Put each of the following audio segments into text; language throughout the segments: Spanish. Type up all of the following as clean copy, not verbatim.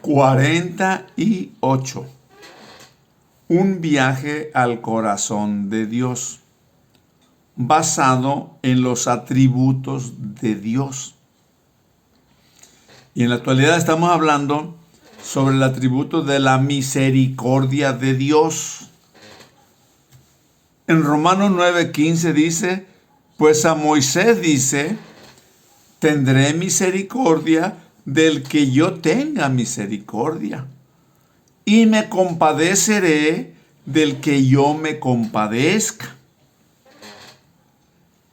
48. Un viaje al corazón de Dios, basado en los atributos de Dios. Y en la actualidad estamos hablando sobre el atributo de la misericordia de Dios. En Romanos 9:15 dice, pues a Moisés dice, tendré misericordia del que yo tenga misericordia, y me compadeceré del que yo me compadezca.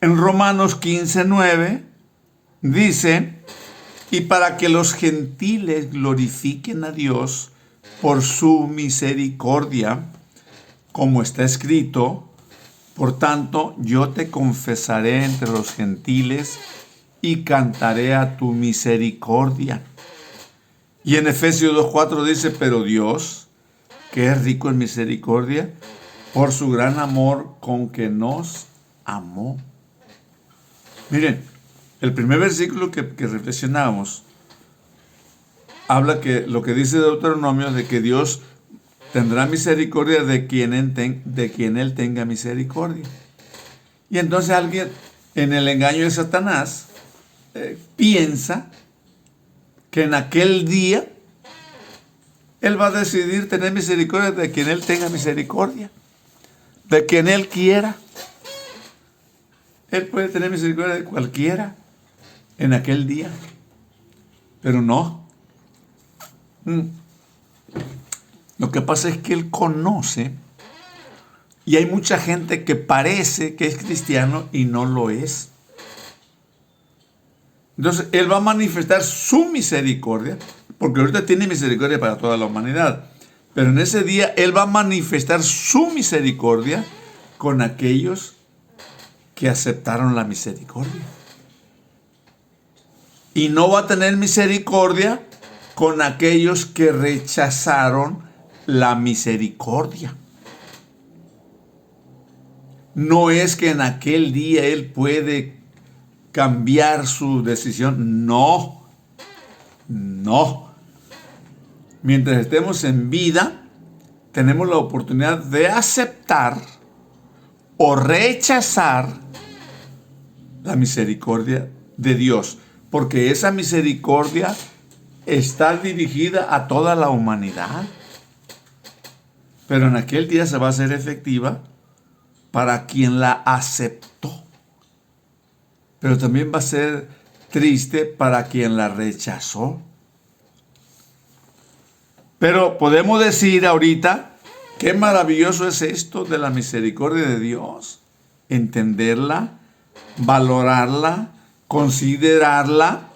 En Romanos 15:9 dice, y para que los gentiles glorifiquen a Dios por su misericordia, como está escrito, por tanto yo te confesaré entre los gentiles y cantaré a tu misericordia. Y en Efesios 2:4 dice, pero Dios, que es rico en misericordia, por su gran amor con que nos amó. Miren, el primer versículo que reflexionamos habla que lo que dice Deuteronomio de que Dios tendrá misericordia de quien él tenga misericordia. Y entonces alguien en el engaño de Satanás piensa que en aquel día él va a decidir tener misericordia de quien él tenga misericordia, de quien él quiera. Él puede tener misericordia de cualquiera en aquel día, pero no. Lo que pasa es que él conoce, y hay mucha gente que parece que es cristiano y no lo es. Entonces, él va a manifestar su misericordia, porque ahorita tiene misericordia para toda la humanidad. Pero en ese día, él va a manifestar su misericordia con aquellos que aceptaron la misericordia. Y no va a tener misericordia con aquellos que rechazaron la misericordia. No es que en aquel día él puede cambiar su decisión. No. Mientras estemos en vida, tenemos la oportunidad de aceptar o rechazar la misericordia de Dios, porque esa misericordia está dirigida a toda la humanidad. Pero en aquel día se va a hacer efectiva para quien la aceptó. Pero también va a ser triste para quien la rechazó. Pero podemos decir ahorita, qué maravilloso es esto de la misericordia de Dios. Entenderla, valorarla, considerarla.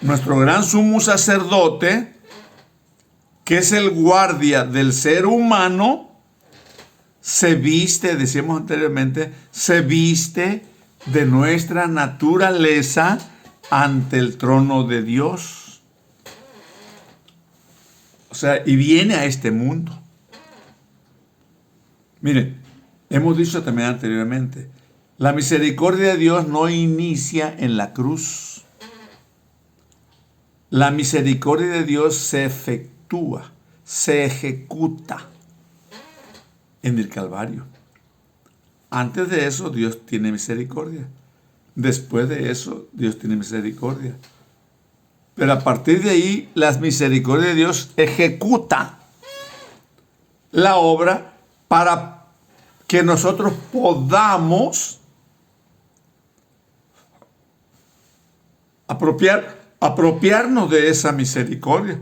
Nuestro gran sumo sacerdote, que es el guardia del ser humano, se viste, decíamos anteriormente, se viste de nuestra naturaleza ante el trono de Dios. O sea, y viene a este mundo. Miren, hemos dicho también anteriormente, la misericordia de Dios no inicia en la cruz. La misericordia de Dios se efectúa, se ejecuta en el Calvario. Antes de eso, Dios tiene misericordia. Después de eso, Dios tiene misericordia. Pero a partir de ahí, la misericordia de Dios ejecuta la obra para que nosotros podamos apropiarnos de esa misericordia.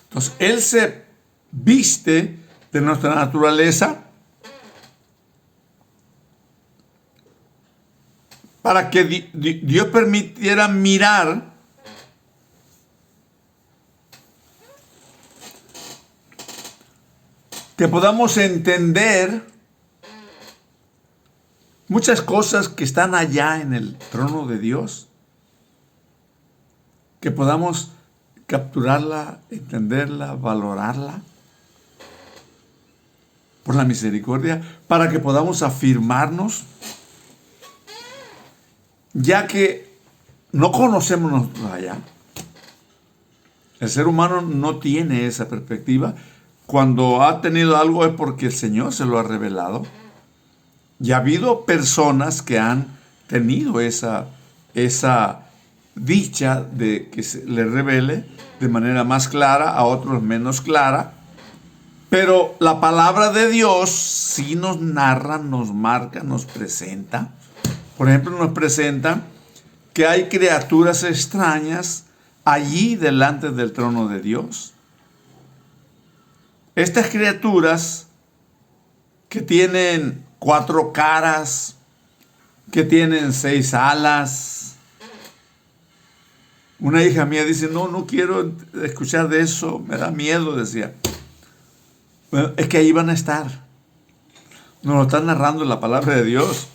Entonces, Él se viste de nuestra naturaleza para que Dios permitiera mirar que podamos entender muchas cosas que están allá en el trono de Dios, que podamos capturarla, entenderla, valorarla por la misericordia, para que podamos afirmarnos, ya que no conocemos nosotros allá, El ser humano no tiene esa perspectiva. Cuando ha tenido algo es porque el Señor se lo ha revelado. Y ha habido personas que han tenido esa dicha de que se le revele de manera más clara, a otros menos clara. Pero la palabra de Dios sí nos narra, nos marca, nos presenta. Por ejemplo, nos presenta que hay criaturas extrañas allí delante del trono de Dios. Estas criaturas que tienen 4 caras, que tienen 6 alas. Una hija mía dice, no quiero escuchar de eso, me da miedo, decía. Bueno, es que ahí van a estar. Nos lo está narrando la palabra de Dios.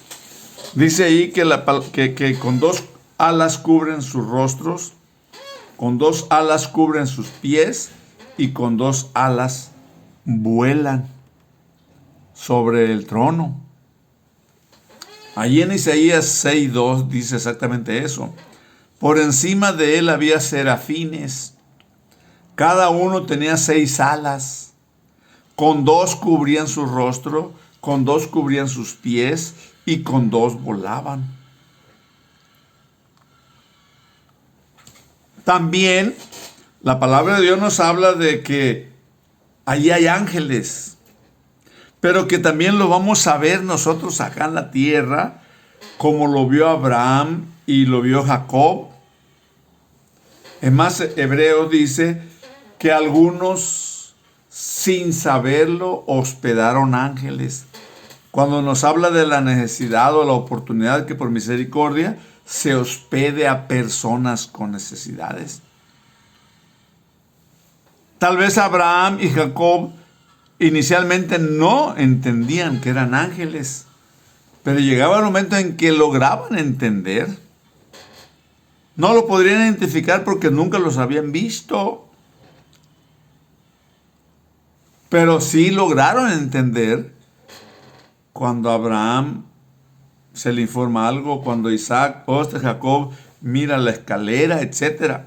Dice ahí que con 2 alas cubren sus rostros, con 2 alas cubren sus pies y con 2 alas vuelan sobre el trono. Allí en Isaías 6:2 dice exactamente eso. Por encima de él había serafines. Cada uno tenía 6 alas. Con 2 cubrían su rostro, con 2 cubrían sus pies y con 2 volaban. También la palabra de Dios nos habla de que allí hay ángeles, pero que también lo vamos a ver nosotros acá en la tierra, como lo vio Abraham y lo vio Jacob. Es más, Hebreo dice que algunos, sin saberlo, hospedaron ángeles. Cuando nos habla de la necesidad o la oportunidad que por misericordia se hospede a personas con necesidades. Tal vez Abraham y Jacob inicialmente no entendían que eran ángeles, pero llegaba el momento en que lograban entender. No lo podrían identificar porque nunca los habían visto, pero sí lograron entender cuando Abraham se le informa algo, cuando Isaac, Jacob mira la escalera, etc.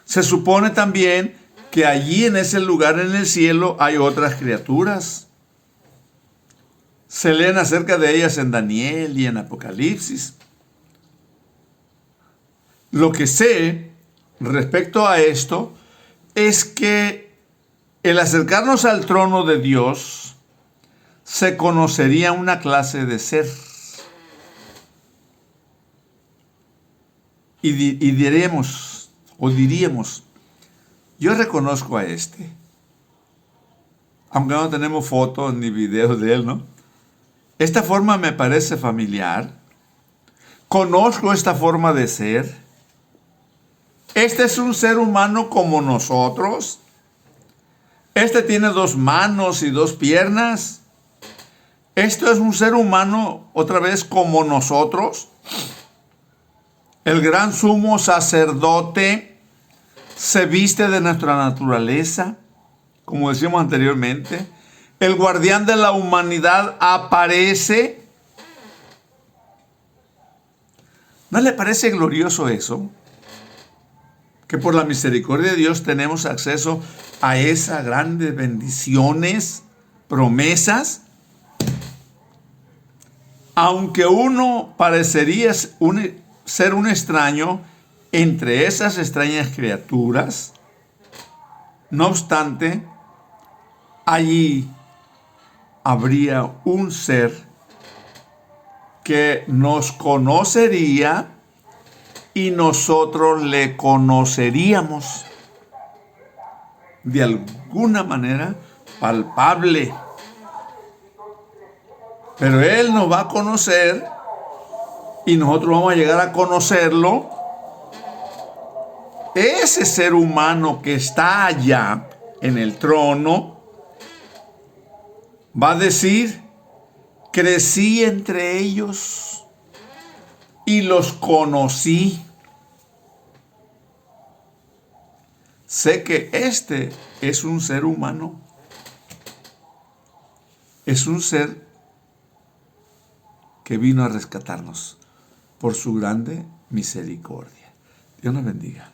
Se supone también que allí en ese lugar en el cielo hay otras criaturas. Se leen acerca de ellas en Daniel y en Apocalipsis. Lo que sé respecto a esto es que el acercarnos al trono de Dios se conocería una clase de ser. Y diríamos, yo reconozco a este. Aunque no tenemos fotos ni videos de él, ¿no? Esta forma me parece familiar. Conozco esta forma de ser. Este es un ser humano como nosotros. Este tiene 2 manos y 2 piernas. Esto es un ser humano, otra vez, como nosotros. El gran sumo sacerdote se viste de nuestra naturaleza, como decíamos anteriormente. El guardián de la humanidad aparece. ¿No le parece glorioso eso? Que por la misericordia de Dios tenemos acceso a esas grandes bendiciones, promesas. Aunque uno parecería ser un extraño entre esas extrañas criaturas, no obstante, allí habría un ser que nos conocería y nosotros le conoceríamos de alguna manera palpable. Pero Él nos va a conocer y nosotros vamos a llegar a conocerlo. Ese ser humano que está allá en el trono va a decir, crecí entre ellos y los conocí. Sé que este es un ser humano. Es un ser que vino a rescatarnos por su grande misericordia. Dios nos bendiga.